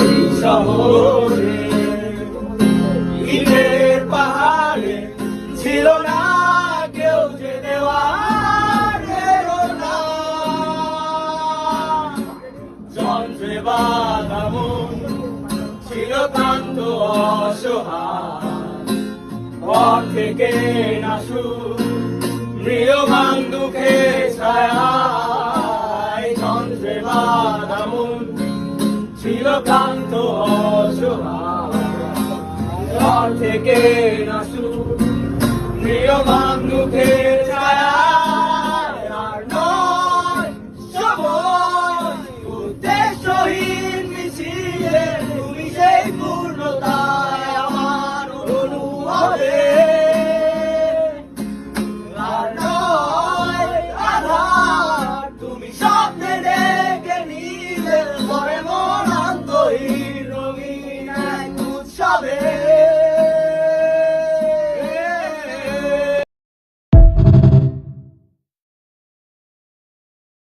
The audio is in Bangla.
এই শহরে ইটের পাহাড়ে ছিল না কেউ যে দেওয়ারের না যন্ত্রে বাঁধা মন ছিল ক্লান্ত অসহায় পথ থেকে না সুর প্রিয়মান দুঃখে ছায়ায় যন্ত্রে বাঁধা মন ছিল ক্লান্ত অসহায় পথ থেকে না সুর প্রিয়মান দুঃখে ছায়ায় আর নয় সময় উদ্দেশ্যহীন মিছিলে তুমি সেই পূর্ণতায় আমার অনুভবে আর নয় আধার তুমি স্বপ্নে দেখে নিলে পরে মন আন্তহীন রঙিন এক উৎসবে